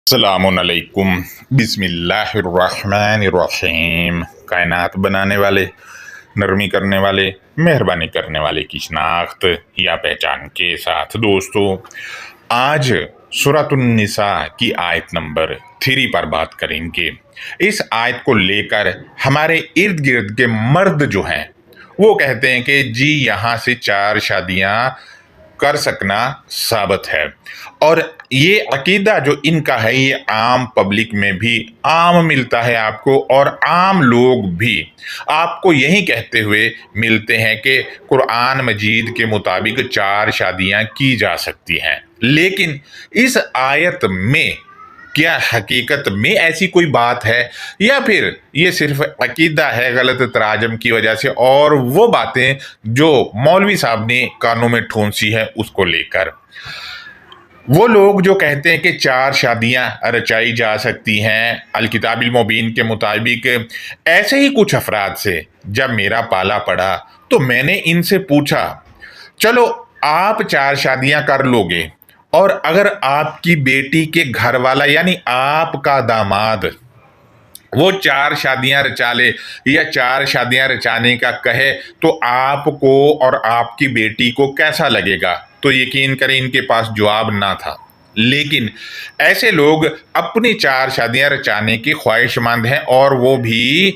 السلام علیکم۔ بسم اللہ الرحمن الرحیم۔ کائنات بنانے والے، نرمی کرنے والے، مہربانی کرنے والے کی شناخت یا پہچان کے ساتھ دوستو، آج سورۃ النساء کی آیت نمبر 3 پر بات کریں گے۔ اس آیت کو لے کر ہمارے ارد گرد کے مرد جو ہیں وہ کہتے ہیں کہ جی یہاں سے 4 شادیاں کر سکنا ثابت ہے، اور یہ عقیدہ جو ان کا ہے یہ عام پبلک میں بھی عام ملتا ہے آپ کو، اور عام لوگ بھی آپ کو یہی کہتے ہوئے ملتے ہیں کہ قرآن مجید کے مطابق 4 شادیاں کی جا سکتی ہیں۔ لیکن اس آیت میں کیا حقیقت میں ایسی کوئی بات ہے، یا پھر یہ صرف عقیدہ ہے غلط تراجم کی وجہ سے، اور وہ باتیں جو مولوی صاحب نے کانوں میں ٹھونسی ہے اس کو لے کر؟ وہ لوگ جو کہتے ہیں کہ 4 شادیاں رچائی جا سکتی ہیں الکتاب المبین کے مطابق، ایسے ہی کچھ افراد سے جب میرا پالا پڑا تو میں نے ان سے پوچھا چلو آپ 4 شادیاں کر لو گے، اور اگر آپ کی بیٹی کے گھر والا یعنی آپ کا داماد وہ 4 شادیاں رچا لے یا 4 شادیاں رچانے کا کہے تو آپ کو اور آپ کی بیٹی کو کیسا لگے گا؟ تو یقین کریں ان کے پاس جواب نہ تھا۔ لیکن ایسے لوگ اپنی 4 شادیاں رچانے کی خواہش مند ہیں، اور وہ بھی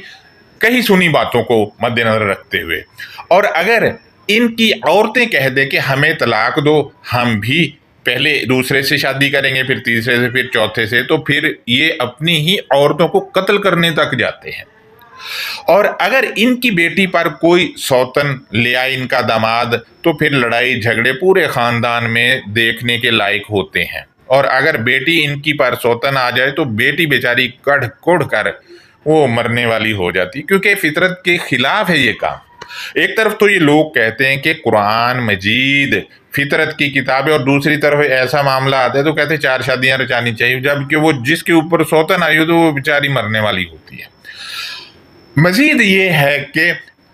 کہیں سنی باتوں کو مد نظر رکھتے ہوئے۔ اور اگر ان کی عورتیں کہہ دیں کہ ہمیں طلاق دو، ہم بھی پہلے دوسرے سے شادی کریں گے، پھر تیسرے سے، پھر چوتھے سے، تو پھر یہ اپنی ہی عورتوں کو قتل کرنے تک جاتے ہیں۔ اور اگر ان کی بیٹی پر کوئی سوتن لے آئے ان کا داماد، تو پھر لڑائی جھگڑے پورے خاندان میں دیکھنے کے لائق ہوتے ہیں۔ اور اگر بیٹی ان کی پر سوتن آ جائے تو بیٹی بیچاری کڑھ کڑھ کر وہ مرنے والی ہو جاتی، کیونکہ فطرت کے خلاف ہے یہ کام۔ ایک طرف تو یہ لوگ کہتے ہیں کہ قرآن مجید فطرت کی کتاب ہے، اور دوسری طرف ایسا معاملہ آتا ہے تو کہتے ہیں 4 شادیاں رچانی چاہیے، جبکہ وہ جس کے اوپر سوتن آئی ہو تو وہ بیچاری مرنے والی ہوتی ہے۔ مزید یہ ہے کہ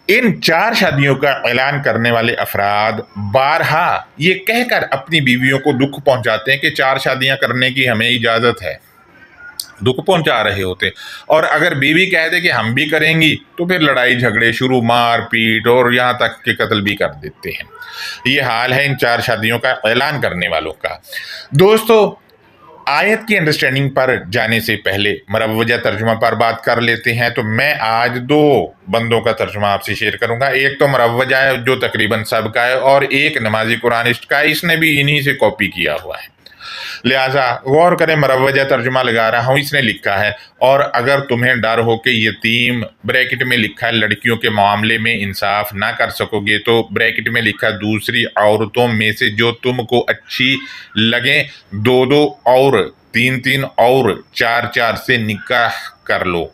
ان 4 شادیوں کا اعلان کرنے والے افراد بارہا یہ کہہ کر اپنی بیویوں کو دکھ پہنچاتے ہیں کہ 4 شادیاں کرنے کی ہمیں اجازت ہے، دکھ پہنچا رہے ہوتے، اور اگر بیوی کہہ دے کہ ہم بھی کریں گی تو پھر لڑائی جھگڑے شروع، مار پیٹ، اور یہاں تک کہ قتل بھی کر دیتے ہیں۔ یہ حال ہے ان 4 شادیوں کا اعلان کرنے والوں کا۔ دوستو، آیت کی انڈرسٹینڈنگ پر جانے سے پہلے مروجہ ترجمہ پر بات کر لیتے ہیں۔ تو میں آج 2 بندوں کا ترجمہ آپ سے شیئر کروں گا۔ ایک تو مروجہ ہے جو تقریباً سب کا ہے، اور ایک نمازی قرآنسٹ کا ہے، اس نے بھی انہی سے کاپی کیا ہوا ہے، لہٰذا غور کریں۔ مروجہ ترجمہ لگا رہا ہوں، اس نے لکھا ہے، اور اگر تمہیں ڈر ہو کہ یتیم بریکٹ میں لکھا ہے لڑکیوں کے معاملے میں انصاف نہ کر سکو گے، تو بریکٹ میں لکھا دوسری عورتوں میں سے جو تم کو اچھی لگیں 2 اور 3 اور 4 سے نکاح کر لو۔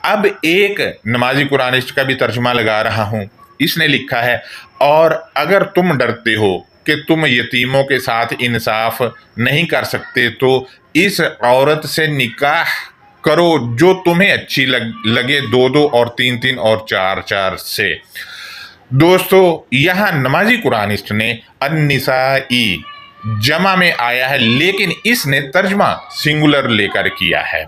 اب ایک نمازی قرآنسٹ کا بھی ترجمہ لگا رہا ہوں، اس نے لکھا ہے، اور اگر تم ڈرتے ہو کہ تم یتیموں کے ساتھ انصاف نہیں کر سکتے تو اس عورت سے نکاح کرو جو تمہیں اچھی لگے 2 اور 3 اور 4 سے۔ دوستو، یہاں نمازی قرآنسٹ نے النسائی جمع میں آیا ہے، لیکن اس نے ترجمہ سنگولر لے کر کیا ہے۔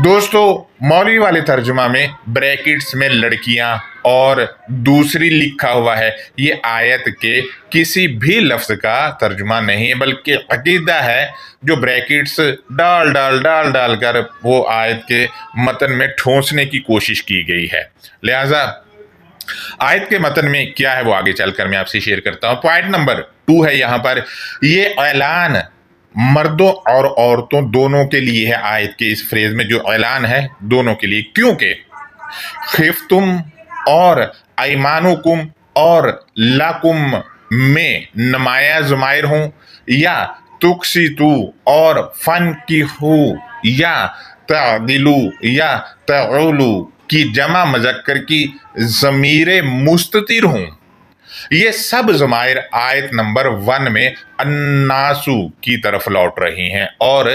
دوستو، مولوی والے ترجمہ میں بریکٹس میں لڑکیاں اور دوسری لکھا ہوا ہے، یہ آیت کے کسی بھی لفظ کا ترجمہ نہیں ہے، بلکہ عقیدہ ہے جو بریکٹس ڈال کر وہ آیت کے متن میں ٹھونسنے کی کوشش کی گئی ہے۔ لہٰذا آیت کے متن میں کیا ہے وہ آگے چل کر میں آپ سے شیئر کرتا ہوں۔ پوائنٹ نمبر 2 ہے یہاں پر، یہ اعلان مردوں اور عورتوں دونوں کے لیے ہے۔ آیت کے اس فریز میں جو اعلان ہے دونوں کے لیے، کیونکہ خفتم اور ایمانکم اور لکم میں نمایاں ضمائر ہوں، یا تقسطو اور فنکحو یا تعدلو یا تعولو کی جمع مذکر کی ضمیر مستتر ہوں، یہ سب ضمائر آیت نمبر 1 میں الناسو کی طرف لوٹ رہی ہیں، اور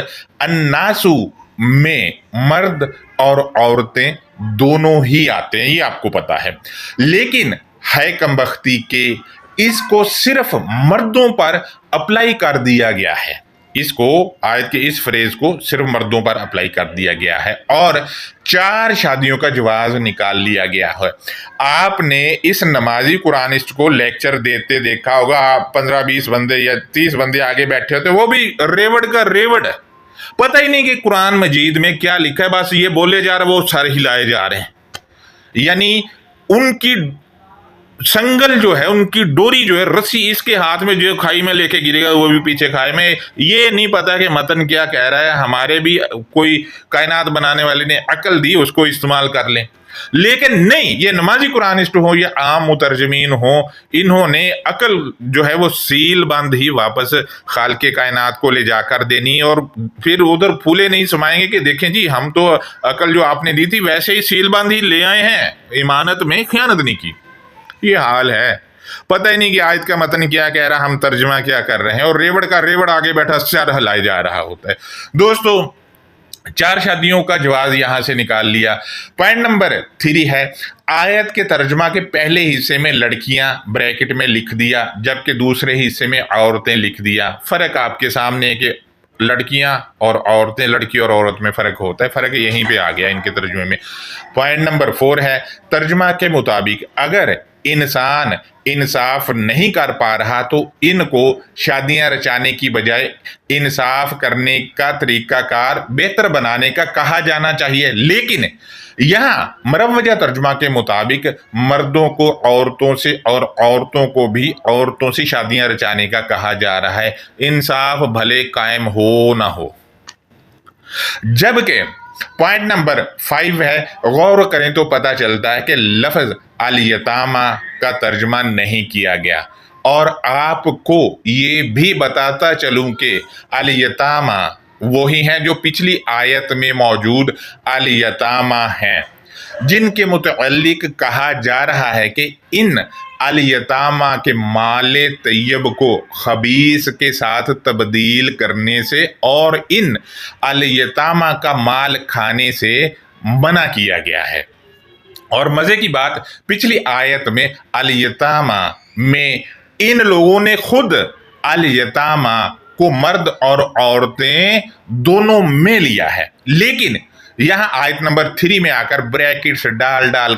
الناسو میں مرد اور عورتیں دونوں ہی آتے ہیں، یہ آپ کو پتا ہے۔ لیکن ہے کم بختی کہ اس کو صرف مردوں پر اپلائی کر دیا گیا ہے، इसको आयत के इस फ्रेज को सिर्फ मर्दों पर अप्लाई कर दिया गया है और 4 शादियों का जवाज निकाल लिया गया है। आपने इस नमाजी कुरानिस्ट को लेक्चर देते देखा होगा, 15-20 बंदे या 30 बंदे आगे बैठे होते, वो भी रेवड़ का रेवड़, पता ही नहीं कि कुरान मजीद में क्या लिखा है, बस ये बोले जा रहे, वो सर हिलाए जा रहे हैं। यानी उनकी संगल जो है, उनकी डोरी जो है, रस्सी इसके हाथ में, जो खाई में लेके गिरेगा वो भी पीछे खाई में। ये नहीं पता कि मतन क्या कह रहा है। हमारे भी कोई कायनात बनाने वाले ने अकल दी, उसको इस्तेमाल कर लें। लेकिन नहीं, ये नमाजी कुरानिस्ट हो या आम मुतरजमीन हो, इन्होंने अकल जो है वो सील बंद ही वापस खालके कायनात को ले जाकर देनी, और फिर उधर फूले नहीं समाएंगे कि देखें जी हम तो अकल जो आपने दी थी वैसे ही सील बंद ही ले आए हैं, इमानत में खयानत नहीं की। ये हाल है। पता ही नहीं कि आयत का मतन क्या कह रहा, हम तर्जमा क्या कर रहे हैं, और रेवड़ का रेवड़ आगे बैठा सर हिलाए जा रहा होता है। दोस्तों, 4 शादियों का जवाब यहां से निकाल लिया। पॉइंट नंबर 3 है, आयत के तर्जमा के पहले हिस्से में लड़कियां ब्रैकेट में लिख दिया, जबकि दूसरे हिस्से में औरतें लिख दिया। फर्क आपके सामने है कि लड़कियां और औरतें, लड़की और औरत में फर्क होता है, फर्क यहीं पे आ गया इनके तर्जुमे में। पॉइंट नंबर 4 है, तर्जमा के मुताबिक अगर इंसान इंसाफ नहीं कर पा रहा तो इनको शादियां रचाने की बजाय इंसाफ करने का तरीकाकार बेहतर बनाने का कहा जाना चाहिए। लेकिन यहाँ मरवजा तर्जुमा के मुताबिक मर्दों को औरतों से और औरतों को भी औरतों से शादियां रचाने का कहा जा रहा है, इंसाफ भले कायम हो ना हो। जबकि पॉइंट नंबर 5 है, गौर करें तो पता चलता है कि लफ्ज अल यतामा का तर्जमा नहीं किया गया, और आपको ये भी बताता चलूं कि अल यतामा वही हैं जो पिछली आयत में मौजूद अल यतामा हैं, जिनके मुतअल्लिक कहा जा रहा है कि इन अल यतामा के माले तैयब को खबीस के साथ तब्दील करने से और इन अल यतामा का माल खाने से मना किया गया है। और मजे की बात, पिछली आयत में अल यतामा में इन लोगों ने खुद अल यतामा को मर्द और औरतें दोनों में लिया है, लेकिन यहां आयत नंबर 3 में आकर ब्रैकेट्स डाल डाल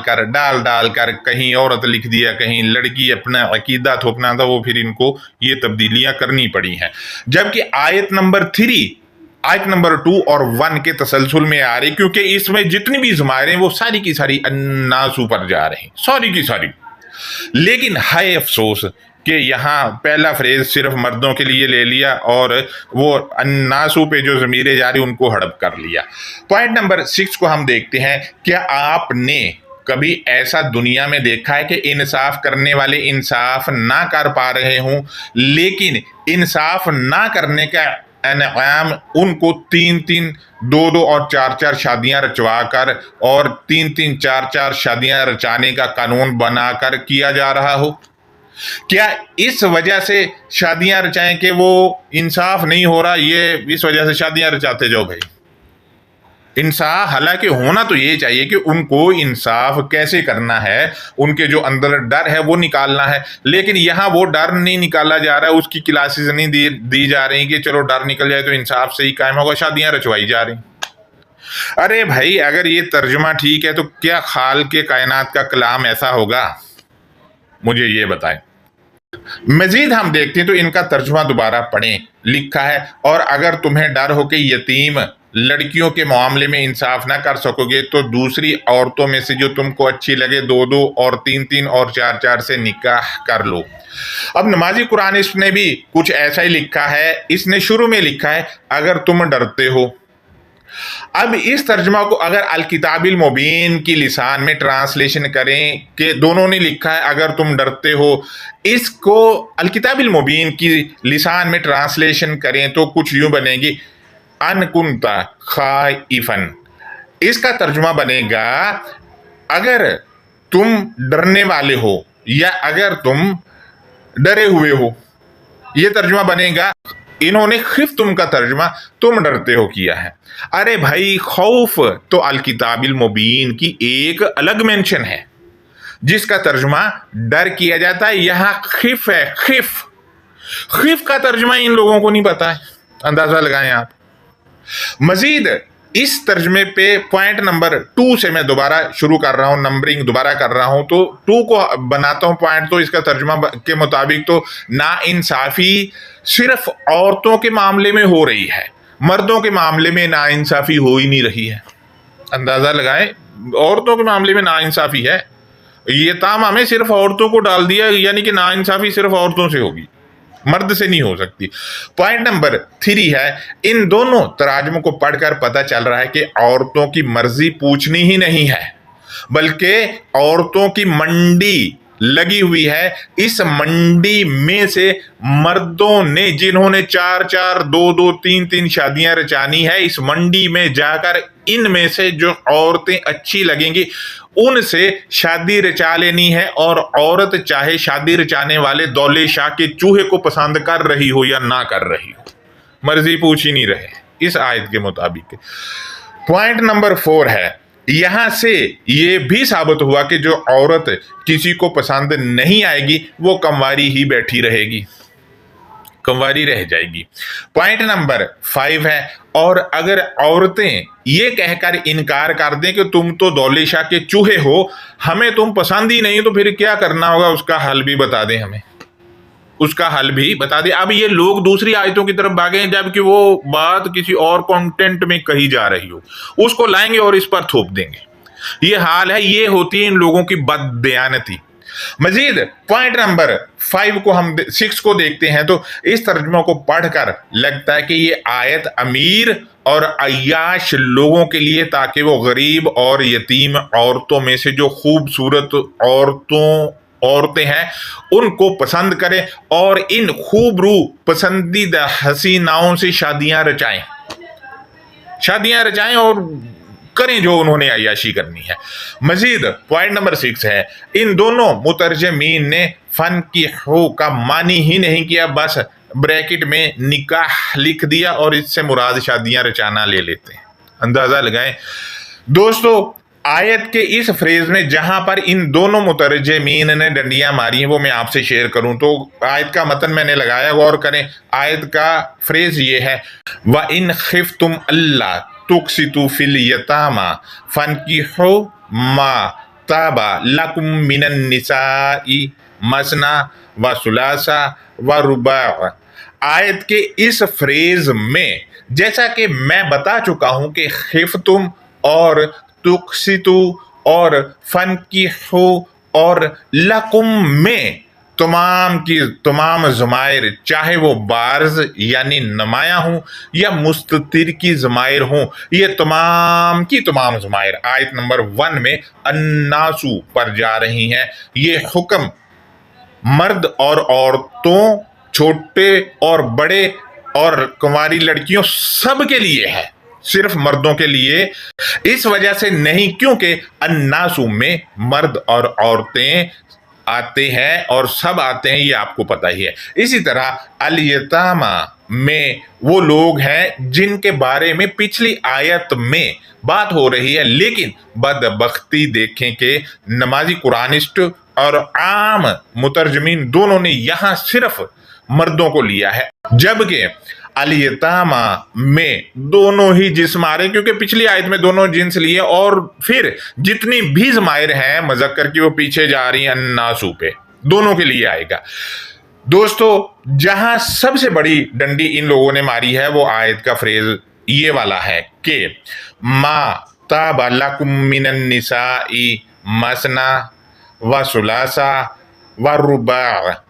कर कहीं औरत लिख दिया, कहीं लड़की अपना अकीदा थोपना था, वो फिर इनको ये तब्दीलियां करनी पड़ी हैं। जबकि आयत नंबर 3 आयत नंबर 2 और 1 के तसलसल में आ रही, क्योंकि इसमें जितनी भी ज़मायरें वो सारी की सारी अन्नासु पर जा रही, सारी की सारी। लेकिन हाय अफसोस कि यहाँ पहला फ्रेज सिर्फ मर्दों के लिए ले लिया और वो अन्नासु पे जो ज़मीरें जा रही उनको हड़प कर लिया। पॉइंट नंबर 6 को हम देखते हैं, क्या आपने कभी ऐसा दुनिया में देखा है कि इंसाफ करने वाले इंसाफ ना कर पा रहे हों, लेकिन इंसाफ ना करने का इनाम उनको 3-3, 2-2 और 4-4 शादियां रचवा कर और 3-3, 4-4 शादियां रचाने का कानून बनाकर किया जा रहा हो? क्या इस वजह से शादियां रचाएं कि वो इंसाफ नहीं हो रहा, ये इस वजह से शादियां रचाते जाओ? भाई इंसाफ, हालांकि होना तो ये चाहिए कि उनको इंसाफ कैसे करना है, उनके जो अंदर डर है वो निकालना है, लेकिन यहाँ वो डर नहीं निकाला जा रहा है, उसकी क्लासेस नहीं दी जा रही कि चलो डर निकल जाए तो इंसाफ से ही कायम होगा, शादियां रचवाई जा रही। अरे भाई, अगर ये तर्जुमा ठीक है तो क्या खाल के कायनात का कलाम ऐसा होगा? मुझे ये बताएं। मजीद हम देखते हैं तो इनका तर्जुमा दोबारा पढ़ें, लिखा है, और अगर तुम्हें डर हो कि यतीम लड़कियों के मामले में इंसाफ ना कर सकोगे तो दूसरी औरतों में से जो तुमको अच्छी लगे 2-2 और 3-3 और 4-4 से निकाह कर लो। अब नमाजी कुरानिस्ट ने भी कुछ ऐसा ही लिखा है, इसने शुरू में लिखा है अगर तुम डरते हो। अब इस तर्जमा को अगर अल किताबिल मुबीन की लिसान में ट्रांसलेशन करें कि दोनों ने लिखा है अगर तुम डरते हो, इसको अल किताबिल मुबीन की लिसान में ट्रांसलेशन करें तो कुछ यूं बनेगी अन कुंता खाइफन। इसका तर्जुमा बनेगा अगर तुम डरने वाले हो या अगर तुम डरे हुए हो, यह तर्जुमा बनेगा। इन्होंने खिफ तुम का तर्जुमा तुम डरते हो किया है। अरे भाई, खौफ तो अल किताबिल मुबीन की एक अलग मेंशन है जिसका तर्जुमा डर किया जाता है, यहां खिफ है, खिफ का तर्जुमा इन लोगों को नहीं पता है। अंदाजा लगाएं आप। मजीद इस तर्जमे पे पॉइंट नंबर 2 से मैं दोबारा शुरू कर रहा हूं, नंबरिंग दोबारा कर रहा हूं, तो 2 को बनाता हूं पॉइंट। तो इसका तर्जमा के मुताबिक तो नाइंसाफी सिर्फ औरतों के मामले में हो रही है, मर्दों के मामले में नाइंसाफी हो ही नहीं रही है। अंदाजा लगाएं, औरतों के मामले में नाइंसाफी है। ये ताम हमें सिर्फ औरतों को डाल दिया, यानी कि नाइंसाफी सिर्फ औरतों से होगी, मर्द से नहीं हो सकती। पॉइंट नंबर 3 है, इन दोनों तराजमों को पढ़कर पता चल रहा है कि औरतों की मर्जी पूछनी ही नहीं है, बल्कि औरतों की मंडी लगी हुई है। इस मंडी में से मर्दों ने, जिन्होंने 4-4, 2-2, 3-3 शादियां रचानी है, इस मंडी में जाकर इनमें से जो औरतें अच्छी लगेंगी उनसे शादी रचा लेनी है। और औरत चाहे शादी रचाने वाले दौले शाह के चूहे को पसंद कर रही हो या ना कर रही हो, मर्जी पूछ ही नहीं रहे इस आयत के मुताबिक। पॉइंट नंबर 4 है, यहां से ये भी साबित हुआ कि जो औरत किसी को पसंद नहीं आएगी वो कंवारी ही बैठी रहेगी, कंवारी रह जाएगी। पॉइंट नंबर 5 है, और अगर औरतें ये कहकर इनकार कर दें कि तुम तो दौले शाह के चूहे हो, हमें तुम पसंद ही नहीं, तो फिर क्या करना होगा, उसका हल भी बता दें हमें, उसका हल भी बता दें। अब ये लोग दूसरी आयतों की तरफ भागे हैं, जबकि वो बात किसी और कंटेंट में कही जा रही हो, उसको लाएंगे और इस पर थोप देंगे। ये हाल है, ये होती है इन लोगों की बददयानती। मजीद पॉइंट नंबर 6 को देखते हैं, तो इस तर्जुमा को पढ़कर लगता है कि ये आयत अमीर और अय्याश लोगों के लिए, ताकि वो गरीब और यतीम औरतों में से जो खूबसूरत औरतें हैं उनको पसंद करें और इन खूबरू पसंदीदा हसीनाओं से शादियां रचाएं और करें जो उन्होंने अय्याशी करनी है। मजीद पॉइंट नंबर 6 है, इन दोनों मुतरजमीन ने फन की हो का मानी ही नहीं किया, बस ब्रैकेट में निकाह लिख दिया और इससे मुराद शादियां रचाना ले लेते हैं। अंदाजा लगाएं दोस्तों, आयत के इस फ्रेज में जहां पर इन दोनों मुतरजमीन ने डंडियां मारी हैं वो मैं आपसे शेयर करूं। तो आयत का मतन मैंने लगाया, गौर करें। आयत का फ्रेज ये है, व इन खिफ्तुम अल्लाह तुक्सितु फिल यतामा फनकिहु मा ताबा लकुम मिनन निसाई मसना व सुलासा व रुबा। आयत के इस फ्रेज में जैसा कि मैं बता चुका हूं कि खिफ्तुम और तुक्सितु और फनकिहु और लकुम में तमाम की तमाम ज़मायर, चाहे वो बारज यानी नुमाया हों या मुस्ततिर की ज़मायर हों, ये तमाम की तमाम ज़मायर आयत नंबर 1 में अन्नासु पर जा रही हैं। ये हुक्म मर्द और औरतों, छोटे और बड़े और कुंवारी लड़कियों सब के लिए है, सिर्फ मर्दों के लिए इस वजह से नहीं क्योंकि अन्नासु में मर्द और औरतें आते हैं और सब आते हैं, ये आपको पता ही है। इसी तरह अल यतामा में वो लोग हैं जिनके बारे में पिछली आयत में बात हो रही है, लेकिन बदबख्ती देखें कि नमाजी कुरानिस्ट और आम मुतरजमीन दोनों ने यहां सिर्फ मर्दों को लिया है, जबकि अल यतामा में दोनों ही जिस्म आ रहे, क्योंकि पिछली आयत में दोनों जिन्स लिए और फिर जितनी भी ज़मायर हैं मुज़क्कर की वो पीछे जा रही हैं अन्नासु पे, दोनों के लिए आएगा। दोस्तों, जहां सबसे बड़ी डंडी इन लोगों ने मारी है वो आयत का फ्रेज ये वाला है कि मा ताबा लकुम मिनन निसाई मसना व सुलासा व रुबा।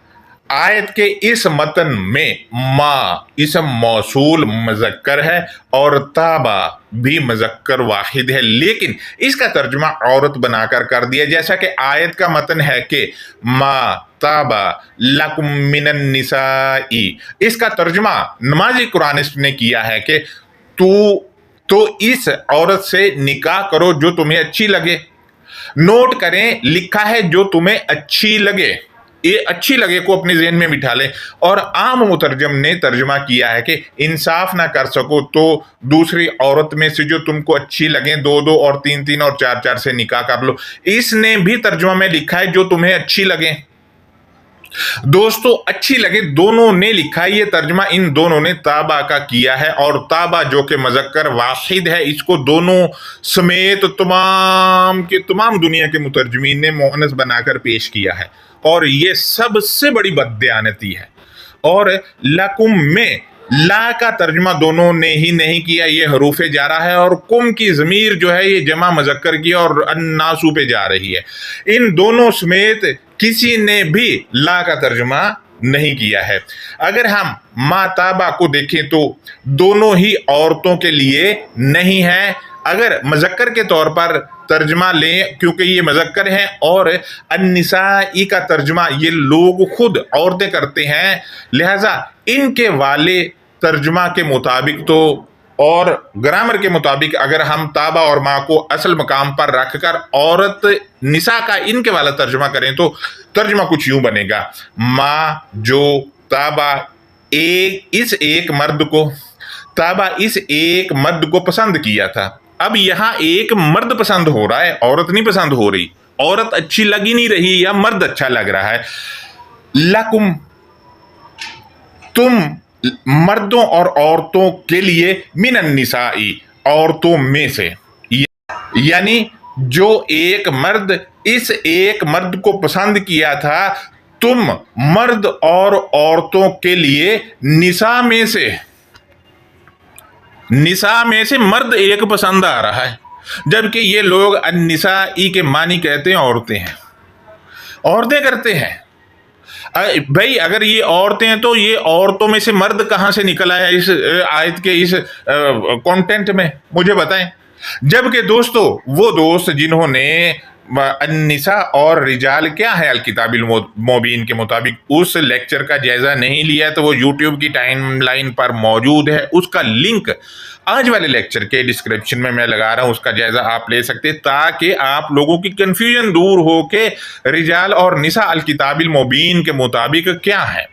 आयत के इस मतन में मा इसम मौसूल मुज़क्कर है और ताबा भी मुज़क्कर वाहिद है, लेकिन इसका तर्जुमा औरत बनाकर कर दिया। जैसा कि आयत का मतन है कि मा ताबा लकुम मिनन निसाई, इसका तर्जुमा नमाजी कुरानिस्ट ने किया है कि तो इस औरत से निकाह करो जो तुम्हें अच्छी लगे। नोट करें, लिखा है जो तुम्हें अच्छी लगे, ये अच्छी लगे को अपने ज़हन में बिठा लें। और आम मुतरजम ने तर्जुमा किया है कि इंसाफ ना कर सको तो दूसरी औरत में से जो तुमको अच्छी लगे 2-2 और 3-3 और 4-4 से निकाह कर लो। इसने भी तर्जुमा में लिखा है जो तुम्हें अच्छी लगे। दोस्तों अच्छी लगे, दोनों ने लिखा है, ये तर्जमा इन दोनों ने ताबा का किया है, और ताबा जो कि मुज़क्कर वाहिद है, इसको दोनों समेत तमाम के तमाम दुनिया के मुतरजमीन ने मुअन्नस बनाकर पेश किया है, और ये सबसे बड़ी बददियानती है। और लकुम में ला का तर्जमा दोनों ने ही नहीं किया, ये हरूफ जारा है, और कुम की ज़मीर जो है ये जमा मुज़क्कर की और अन्नासु पे जा रही है। इन दोनों समेत किसी ने भी ला का तर्जमा नहीं किया है। अगर हम माताबा को देखें तो दोनों ही औरतों के लिए नहीं है। अगर मुज़क्कर के तौर पर तर्जमा लें, क्योंकि ये मुज़क्कर हैं, और अन्निसाई का तर्जमा ये लोग खुद औरतें करते हैं, लिहाजा इनके वाले तर्जमा के मुताबिक तो और ग्रामर के मुताबिक अगर हम ताबा और माँ को असल मकाम पर रखकर औरत निसा का इनके वाला तर्जमा करें तो तर्जमा कुछ यूं बनेगा, माँ जो ताबा इस एक मर्द को पसंद किया था। अब यहाँ एक मर्द पसंद हो रहा है, औरत नहीं पसंद हो रही, औरत अच्छी लग ही नहीं रही या मर्द अच्छा लग रहा है। लकुम तुम मर्दों और औरतों के लिए मिनन निसाई औरतों में से, यानी जो एक मर्द इस एक मर्द को पसंद किया था, तुम मर्द और औरतों के लिए निसा में से मर्द एक पसंद आ रहा है, जबकि ये लोग अन्निसाई के मानी कहते हैं औरतें करते हैं। भाई अगर ये औरतें हैं तो ये औरतों में से मर्द कहां से निकल आया इस आयत के इस कंटेंट में, मुझे बताएं। जबकि दोस्तों वो दोस्त जिन्होंने अन्निसा और रिजाल क्या है अल-किताबिल मुबीन के मुताबिक उस लेक्चर का जायजा नहीं लिया, तो वो यूट्यूब की टाइमलाइन पर मौजूद है, उसका लिंक आज वाले लेक्चर के डिस्क्रिप्शन में मैं लगा रहा हूं, उसका जायजा आप ले सकते हैं, ताकि आप लोगों की कंफ्यूजन दूर हो के रिजाल और निसा अल-किताबिल मुबीन के मुताबिक क्या है।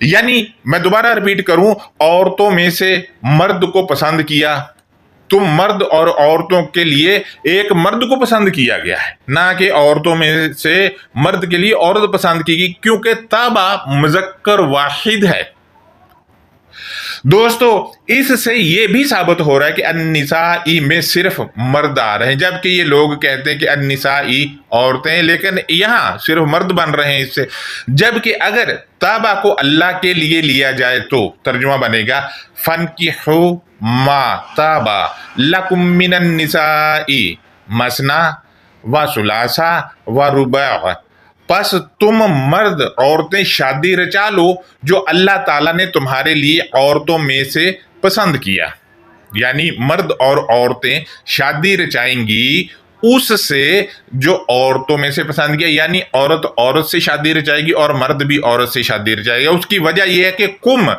यानी मैं दोबारा रिपीट करूं, औरतों में से मर्द को पसंद किया, तुम मर्द और औरतों के लिए एक मर्द को पसंद किया गया है, ना कि औरतों में से मर्द के लिए औरत पसंद की गई, क्योंकि ताबा मुज़क्कर वाहिद है। दोस्तों इससे ये भी साबित हो रहा है कि अन्निसाई में सिर्फ मर्द आ रहे हैं, जबकि ये लोग कहते हैं कि अन्निसाई औरतें, लेकिन यहाँ सिर्फ मर्द बन रहे हैं इससे। जबकि अगर ताबा को अल्लाह के लिए लिया जाए तो तर्जुमा बनेगा फनकिहु मा ताबा लकुम मिनन निसाई मसना व सुलासा व रुबा, बस तुम मर्द औरतें शादी रचा लो जो अल्लाह ताला ने तुम्हारे लिए औरतों में से पसंद किया। यानी मर्द और औरतें शादी रचाएंगी उससे जो औरतों में से पसंद किया, यानी औरत औरत से शादी रचाएगी और मर्द भी औरत से शादी रचाएगा। उसकी वजह यह है कि कुम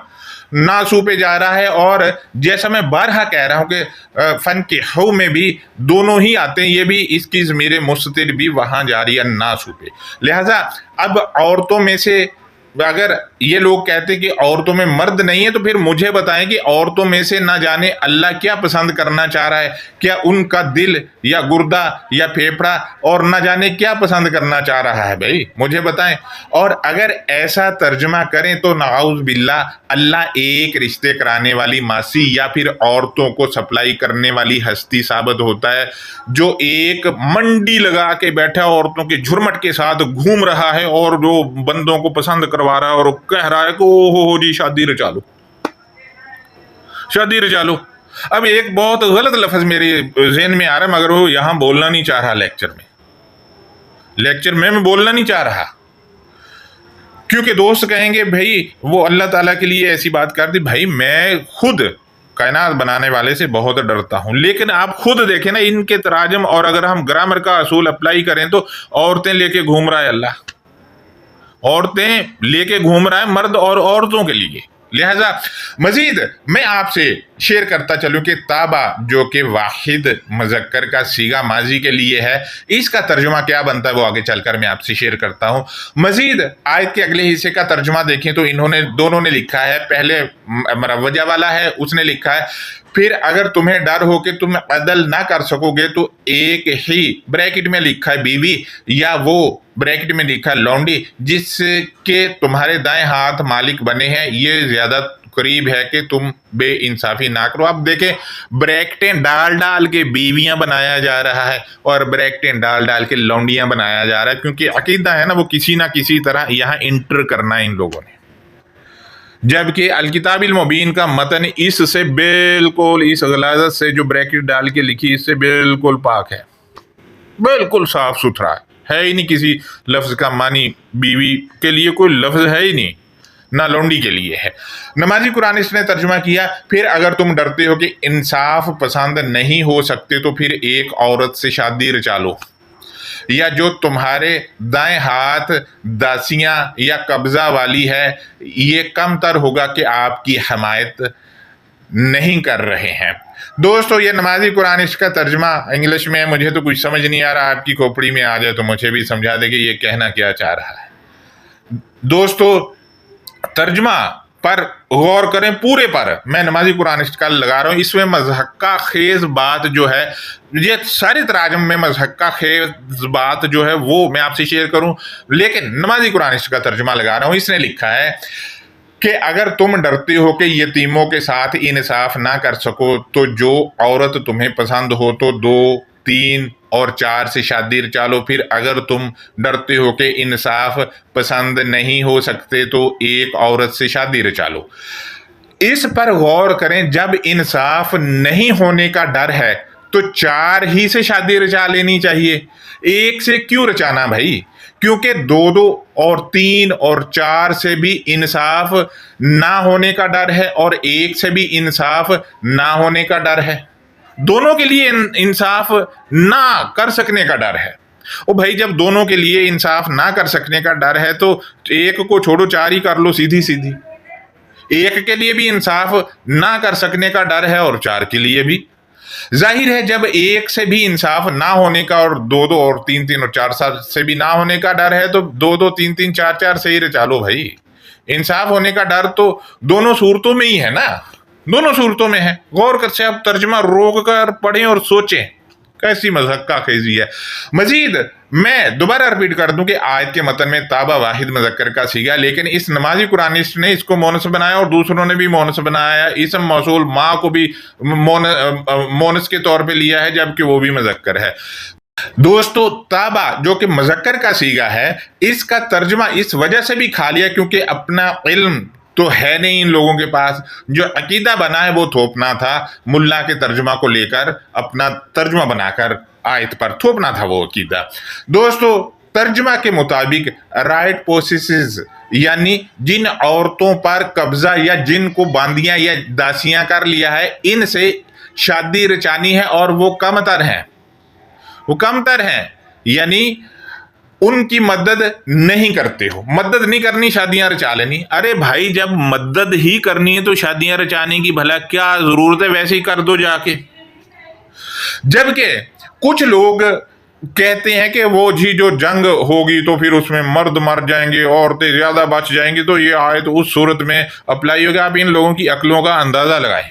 नासू पे जा रहा है, और जैसा मैं बारहा कह रहा हूं कि फन के हव में भी दोनों ही आते हैं, ये भी इसकी ज़मीर मुस्तिर भी वहां जा रही है नासू पे। लिहाजा अब औरतों में से अगर ये लोग कहते हैं कि औरतों में मर्द नहीं है, तो फिर मुझे बताएं कि औरतों में से ना जाने अल्लाह क्या पसंद करना चाह रहा है, क्या उनका दिल या गुर्दा या फेफड़ा, और ना जाने क्या पसंद करना चाह रहा है, भाई मुझे बताएं। और अगर ऐसा तर्जमा करें तो नाउज़ बिल्लाह अल्लाह एक रिश्ते कराने वाली मासी या फिर औरतों को सप्लाई करने वाली हस्ती साबित होता है, जो एक मंडी लगा के बैठा औरतों के झुरमट के साथ घूम रहा है और जो बंदों को पसंद करवा रहा है और कह रहा है कि ओ जी शादी रचा लो, शादी रचा लो। अब एक बहुत गलत लफ्ज मेरे ज़हन में आ रहा है, मगर वो यहां बोलना नहीं चाह रहा, लेक्चर में मैं बोलना नहीं चाह रहा, क्योंकि दोस्त कहेंगे भाई वो अल्लाह ताला के लिए ऐसी बात कर दी। भाई मैं खुद कायनात बनाने वाले से बहुत डरता हूं, लेकिन आप खुद देखें ना इनके तराजम, और अगर हम ग्रामर का असूल अप्लाई करें तो औरतें लेके घूम रहा है अल्लाह, औरतें लेके घूम रहा है मर्द और औरतों के लिए। लिहाजा मजीद मैं आपसे शेयर करता चलूं कि ताबा जो कि वाहिद मुज़क्कर का सीगा माजी के लिए है, इसका तर्जुमा क्या बनता है वो आगे चलकर मैं आपसे शेयर करता हूं। मजीद आयत के अगले हिस्से का तर्जुमा देखें तो दोनों ने लिखा है, पहले मरवजा वाला है उसने लिखा है, फिर अगर तुम्हें डर हो कि तुम अदल ना कर सकोगे तो एक ही ब्रैकेट में लिखा है बीवी, या वो ब्रैकेट में लिखा है लौंडी जिसके तुम्हारे दाएं हाथ मालिक बने हैं, ये ज्यादा करीब है कि तुम बेइंसाफी ना करो। अब देखें, ब्रैकेटें डाल डाल के बीवियां बनाया जा रहा है और ब्रैकेटें डाल डाल के लौंडियां बनाया जा रहा है, क्योंकि अकीदा है ना वो किसी ना किसी तरह यहाँ इंटर करना है इन लोगों ने। जबकि अलकिताबिल मुबीन का मतन इससे बिल्कुल, इस गलाजत से जो ब्रैकेट डाल के लिखी इससे बिल्कुल पाक है, बिल्कुल साफ सुथरा है ही नहीं। किसी लफ्ज का मानी बीवी के लिए कोई लफ्ज है ही नहीं, ना लौंडी के लिए है। नमाजी कुरानिस्ट ने तर्जुमा किया, फिर अगर तुम डरते हो कि इंसाफ पसंद नहीं हो सकते तो फिर एक औरत से शादी रचा लो, या जो तुम्हारे दाएं हाथ दासियां या कब्जा वाली है, ये कम तर होगा कि आपकी हमायत नहीं कर रहे हैं। दोस्तों, ये नमाजी कुरानिस्ट का तर्जमा इंग्लिश में है, मुझे तो कुछ समझ नहीं आ रहा, आपकी खोपड़ी में आ जाए तो मुझे भी समझा दे कि ये कहना क्या चाह रहा है। दोस्तों, तर्जमा पर गौर करें, पूरे पर मैं नमाजी कुरानिस्ट का लगा रहा हूँ, इसमें मज़हक्का खेज बात जो है, ये सारे तराजम में मज़हक्का खेज बात जो है वो मैं आपसे शेयर करूं, लेकिन नमाजी कुरानिस्ट का तर्जमा लगा रहा हूँ। इसने लिखा है कि अगर तुम डरते हो कि यतीमों के साथ इंसाफ ना कर सको तो जो औरत तुम्हें पसंद हो तो 2, 3 और 4 से शादी रचा लो। फिर अगर तुम डरते हो कि इंसाफ पसंद नहीं हो सकते तो एक औरत से शादी रचा लो। इस पर गौर करें, जब इंसाफ नहीं होने का डर है तो 4 ही से शादी रचा लेनी चाहिए, 1 से क्यों रचाना भाई? क्योंकि 2 और 3 और 4 से भी इंसाफ ना होने का डर है और 1 से भी इंसाफ ना होने का डर है। दोनों के लिए इंसाफ ना कर सकने का डर है। ओ भाई, जब दोनों के लिए इंसाफ ना कर सकने का डर है तो एक को छोड़ो 4 ही कर लो, सीधी सीधी। एक के लिए भी इंसाफ ना कर सकने का डर है और 4 के लिए भी। जाहिर है, जब 1 से भी इंसाफ ना होने का और 2 और 3 और 4 से भी ना होने का डर है तो 2 3 4 से ही रचा लो भाई। इंसाफ होने का डर तो दोनों सूरतों में ही है ना, दोनों सूरतों में है। गौर कर से आप तर्जमा रोक कर पढ़ें और सोचें, कैसी मज़हक्का खेजी है। मजीद मैं दोबारा रिपीट कर दूं कि आयत के मतन में ताबा वाहिद मुज़क्कर का सीगा, लेकिन इस नमाजी कुरानिस्ट ने इसको मोनस बनाया और दूसरों ने भी मोनस बनाया। इसम मौसूल माँ को भी मोनस के तौर पे लिया है, जबकि वो भी मुज़क्कर है। दोस्तों, ताबा जो कि मुज़क्कर का सीगा है, इसका तर्जमा इस वजह से भी खा लिया क्योंकि अपना इल्म तो है नहीं इन लोगों के पास। जो अकीदा बना है वो थोपना था, मुल्ला के तर्जुमा को लेकर अपना तर्जुमा बनाकर आयत पर थोपना था वो अकीदा। दोस्तों, तर्जुमा के मुताबिक राइट पोसेसिस यानी जिन औरतों पर कब्जा या जिनको बांदियां या दासियां कर लिया है, इनसे शादी रचानी है और वो कमतर हैं, वो कमतर हैं, यानी उनकी मदद नहीं करते हो। मदद नहीं करनी, शादियां रचा लेनी। अरे भाई, जब मदद ही करनी है तो शादियां रचाने की भला क्या जरूरत है, वैसे ही कर दो जाके। जबकि कुछ लोग कहते हैं कि वो जी जो जंग होगी तो फिर उसमें मर्द मर जाएंगे, औरतें ज्यादा बच जाएंगी, तो ये आयत उस सूरत में अप्लाई होगा। आप इन लोगों की अक्लों का अंदाजा लगाएं,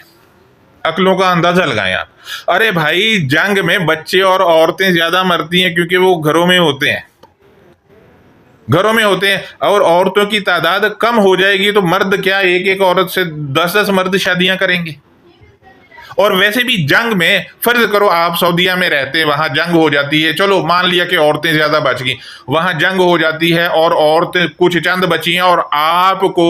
अक्लों का अंदाजा लगाएं आप। अरे भाई, जंग में बच्चे और औरतें ज्यादा मरती हैं क्योंकि वो घरों में होते हैं, घरों में होते हैं, और औरतों की तादाद कम हो जाएगी तो मर्द क्या एक एक औरत से 10-10 मर्द शादियां करेंगे। और वैसे भी जंग में, फर्ज करो आप सऊदीया में रहते हैं, वहां जंग हो जाती है, चलो मान लिया कि औरतें ज्यादा बच गई, वहां जंग हो जाती है और औरतें कुछ चंद बची हैं, और आपको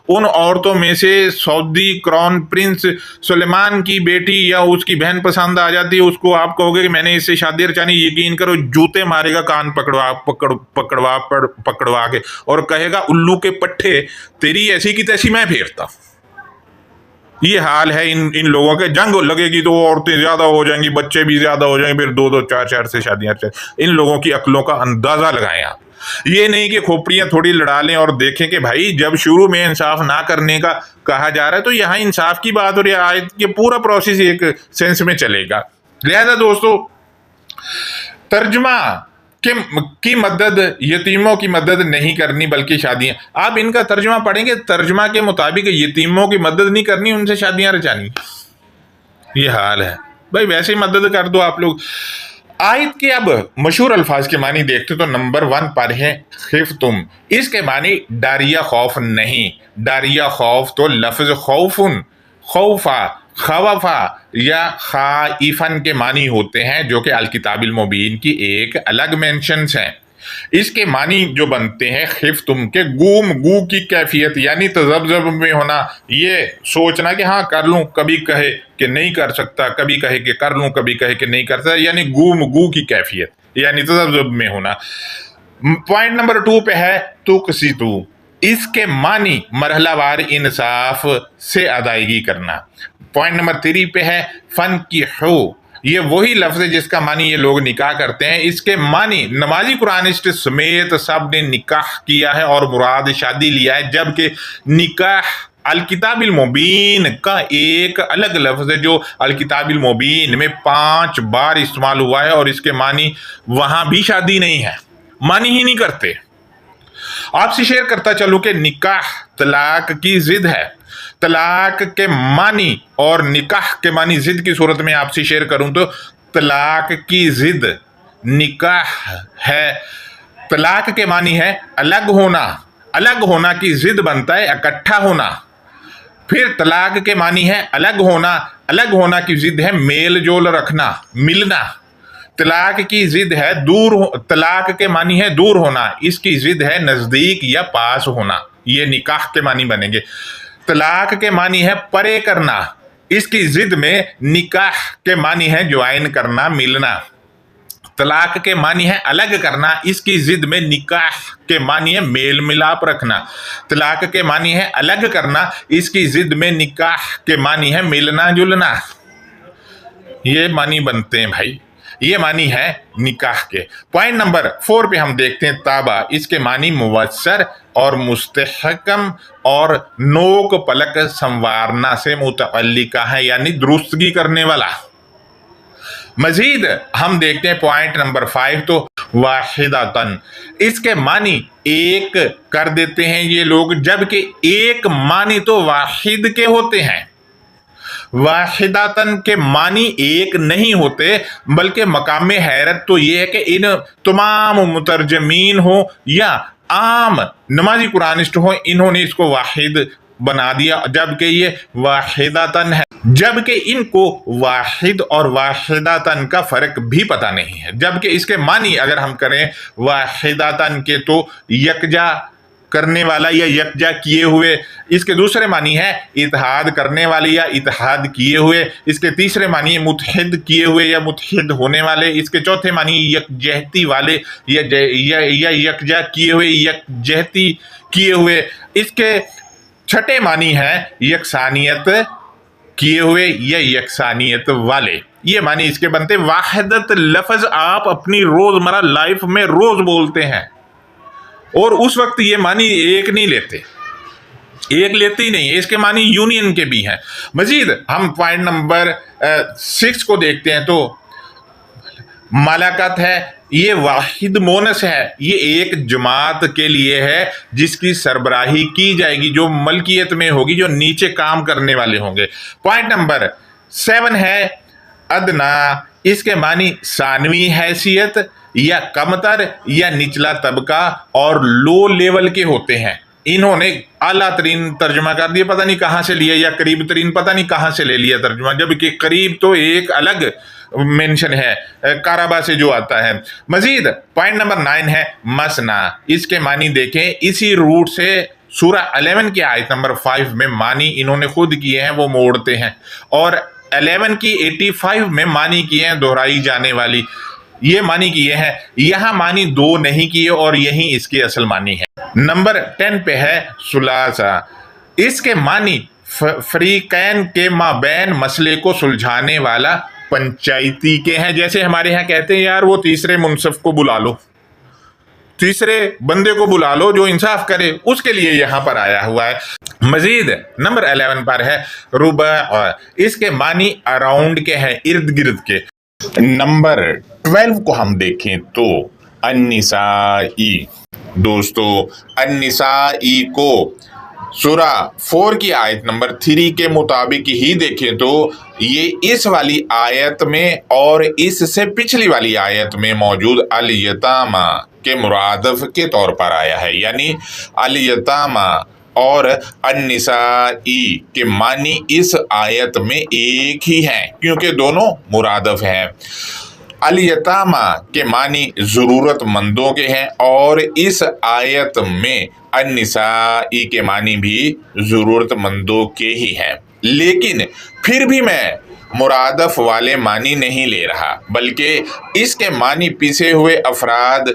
उन औरतों में से सऊदी क्राउन प्रिंस सुलेमान की बेटी या उसकी बहन पसंद आ जाती है, उसको आप कहोगे कि मैंने इससे शादी रचानी, यकीन करो जूते मारेगा कान पकड़वा के और कहेगा उल्लू के पट्टे तेरी ऐसी की तैसी मैं फेरता। ये हाल है इन लोगों के। जंग लगेगी तो औरतें ज्यादा हो जाएंगी, बच्चे भी ज्यादा हो जाएंगे, फिर 2-2 4-4 से शादियां। इन लोगों की अक्लों का अंदाजा लगाएं आप। یہ نہیں کہ کھوپڑیاں تھوڑی لڑا لیں اور دیکھیں کہ بھائی جب شروع میں انصاف نہ کرنے کا کہا جا رہا ہے تو یہاں انصاف کی بات ہو رہی ہے، آیت کے پورا پروسیس ایک سینس میں چلے گا۔ لہذا دوستو ترجمہ کی مدد، یتیموں کی مدد نہیں کرنی بلکہ شادیاں، آپ ان کا ترجمہ پڑھیں گے، ترجمہ کے مطابق یتیموں کی مدد نہیں کرنی، ان سے شادیاں رچانی، یہ حال ہے بھائی، ویسے ہی مدد کر دو آپ لوگ۔ آیت کے اب مشہور الفاظ کے معنی دیکھتے تو نمبر 1 پر ہے خفتم، اس کے معنی ڈر یا خوف نہیں، ڈر یا خوف تو لفظ خوفن، خوفا، خوفا یا خائفن کے معنی ہوتے ہیں، جو کہ الکتاب المبین کی ایک الگ مینشنز ہیں۔ اس کے معنی جو بنتے ہیں خفتم کے گوم گو کی کیفیت، یعنی تذبذب میں ہونا، یہ سوچنا کہ ہاں کر لوں، کبھی کہے کہ نہیں کر سکتا، کبھی کہے کہ کر لوں، کبھی کہے کہ نہیں کر سکتا، یعنی گوم گو کی کیفیت، یعنی تذبذب میں ہونا۔ پوائنٹ نمبر 2 پہ ہے تقسطو، اس کے معنی مرحلہ وار انصاف سے ادائیگی کرنا۔ پوائنٹ نمبر 3 پہ ہے فنکحو، یہ وہی لفظ ہے جس کا معنی یہ لوگ نکاح کرتے ہیں، اس کے معنی نمازی قرآنسٹ سمیت سب نے نکاح کیا ہے اور مراد شادی لیا ہے، جبکہ نکاح الکتاب المبین کا ایک الگ لفظ ہے جو الکتاب المبین میں 5 بار استعمال ہوا ہے، اور اس کے معنی وہاں بھی شادی نہیں ہے، معنی ہی نہیں کرتے۔ آپ سے شیئر کرتا چلوں کہ نکاح طلاق کی ضد ہے، طلاق کے معنی اور نکاح کے معنی ضد کی صورت میں آپ سے شیئر کروں تو طلاق کی ضد نکاح ہے۔ طلاق کے معنی ہے الگ ہونا، الگ ہونا کی ضد بنتا ہے اکٹھا ہونا۔ پھر طلاق کے معنی ہے الگ ہونا، الگ ہونا کی ضد ہے میل جول رکھنا، ملنا۔ طلاق کی ضد ہے طلاق کے معنی ہے دور ہونا، اس کی ضد ہے نزدیک یا پاس ہونا، یہ نکاح کے معنی بنیں گے۔ طلاق کے معنی ہے پرے کرنا، اس کی ضد میں نکاح کے معنی ہے جوائن کرنا، ملنا۔ طلاق کے معنی ہے الگ کرنا، اس کی ضد میں نکاح کے معنی ہے میل ملاپ رکھنا۔ طلاق کے معنی ہے الگ کرنا، اس کی ضد میں نکاح کے معنی ہے ملنا جلنا۔ یہ معنی بنتے ہیں بھائی، یہ معنی ہے نکاح کے۔ پوائنٹ نمبر 4 پہ ہم دیکھتے ہیں تابع، اس کے معنی موثر اور مستحکم اور نوک پلک سنوارنا سے متعلقہ ہے، یعنی درستگی کرنے والا۔ مزید ہم دیکھتے ہیں پوائنٹ نمبر 5 تو واحداتن، اس کے معنی ایک کر دیتے ہیں یہ لوگ، جبکہ ایک معنی تو واحد کے ہوتے ہیں، واحداتن کے معنی ایک نہیں ہوتے، بلکہ مقام حیرت تو یہ ہے کہ ان تمام مترجمین ہوں یا عام نمازی قرآنسٹ ہوں، انہوں نے اس کو واحد بنا دیا، جبکہ یہ واحداتن ہے، جبکہ ان کو واحد اور واحداتن کا فرق بھی پتہ نہیں ہے۔ جبکہ اس کے معنی اگر ہم کریں واحداتن کے تو یکجا کرنے والا یا یکجا کیے ہوئے، اس کے دوسرے معنی ہے اتحاد کرنے والے یا اتحاد کیے ہوئے، اس کے تیسرے معنی متحد کیے ہوئے یا متحد ہونے والے، اس کے چوتھے معنی یکجہتی والے یا یکجا کیے ہوئے، یکجہتی کیے ہوئے، اس کے چھٹے معنی ہے یکسانیت کیے ہوئے یا یکسانیت والے۔ یہ معنی اس کے بنتے۔ واحدت لفظ آپ اپنی روزمرہ لائف میں روز بولتے ہیں، اور اس وقت یہ معنی ایک نہیں لیتے، ایک لیتے ہی نہیں، اس کے معنی یونین کے بھی ہیں۔ مزید ہم پوائنٹ نمبر 6 کو دیکھتے ہیں تو ملاکت ہے، یہ واحد مونس ہے، یہ ایک جماعت کے لیے ہے جس کی سربراہی کی جائے گی، جو ملکیت میں ہوگی، جو نیچے کام کرنے والے ہوں گے۔ پوائنٹ نمبر 7 ہے ادنا، اس کے معنی ثانوی حیثیت یا کمتر یا نچلا طبقہ اور لو لیول کے ہوتے ہیں۔ انہوں نے اعلیٰ ترین ترجمہ کر دیا، پتہ نہیں کہاں سے لیا، یا قریب ترین پتہ نہیں کہاں سے لے لیا ترجمہ، جبکہ قریب تو ایک الگ مینشن ہے کارابا سے جو آتا ہے۔ مزید پوائنٹ نمبر 9 ہے مسنا، اس کے معنی دیکھیں، اسی روٹ سے سورہ 11 کی آیت نمبر 5 میں معنی انہوں نے خود کیے ہیں، وہ موڑتے ہیں، اور 11 کی 85 میں معنی کیے ہیں دہرائی جانے والی، یہ معنی کیے ہیں، یہاں معنی 2 نہیں کیے، اور یہی اس کی اصل معنی ہے۔ نمبر 10 پہ ہے ثلاثہ، اس کے معنی فریقین کے مابین مسئلے کو سلجھانے والا پنچایتی کے ہیں، جیسے ہمارے ہاں کہتے ہیں یار وہ تیسرے منصف کو بلا لو، तीसरे बंदे को बुला लो जो इंसाफ करे, उसके लिए यहाँ पर आया हुआ है। मजीद नंबर 11 पर है रुबा, इसके मानी अराउंड के हैं, इर्द गिर्द के। नंबर 12 को हम देखें तो अन्निसाई। दोस्तों अन्निसाई को सूरा 4 की आयत नंबर 3 के मुताबिक ही देखें तो ये इस वाली आयत में और इससे पिछली वाली आयत में मौजूद अल यतामा के मुरादफ के तौर पर आया है। यानी अल यतामा और अन्निसाई के मानी इस आयत में एक ही हैं, क्योंकि दोनों मुरादफ हैं। अल यतामा के मानी ज़रूरतमंदों के हैं और इस आयत में अन्निसाई के मानी भी ज़रूरतमंदों के ही हैं। लेकिन फिर भी मैं मुरादफ वाले मानी नहीं ले रहा, बल्कि इसके मानी पिसे हुए अफराद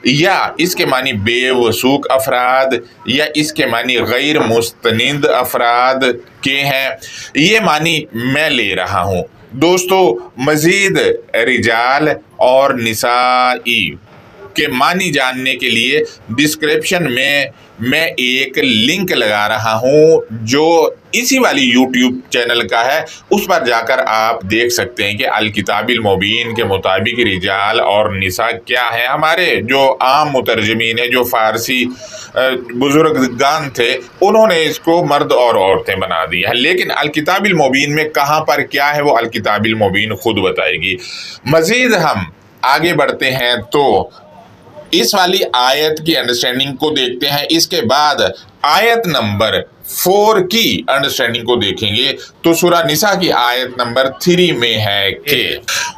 या इसके मानी बेवसूख अफराद या इसके मानी गैर मुस्तनिद अफराद के हैं, ये मानी मैं ले रहा हूँ। दोस्तों मज़ीद रिजाल और निसाई के मानी जानने के लिए डिस्क्रिप्शन में मैं एक लिंक लगा रहा हूँ जो इसी वाली यूट्यूब चैनल का है। उस पर जाकर आप देख सकते हैं कि अल किताबिल मुबीन के मुताबिक रिजाल और निसा क्या है। हमारे जो आम मुतरजमीन है, जो फ़ारसी बुजुर्गान थे, उन्होंने इसको मर्द और औरतें बना दिया है। लेकिन अल किताबिल मुबीन में कहाँ पर क्या है वो अल किताबिल मुबीन खुद बताएगी। मज़ीद हम आगे बढ़ते हैं तो इस वाली आयत की अंडरस्टैंडिंग को देखते हैं। इसके बाद आयत नंबर 4 की अंडरस्टैंडिंग को देखेंगे तो सूरा निसा की आयत नंबर 3 में है कि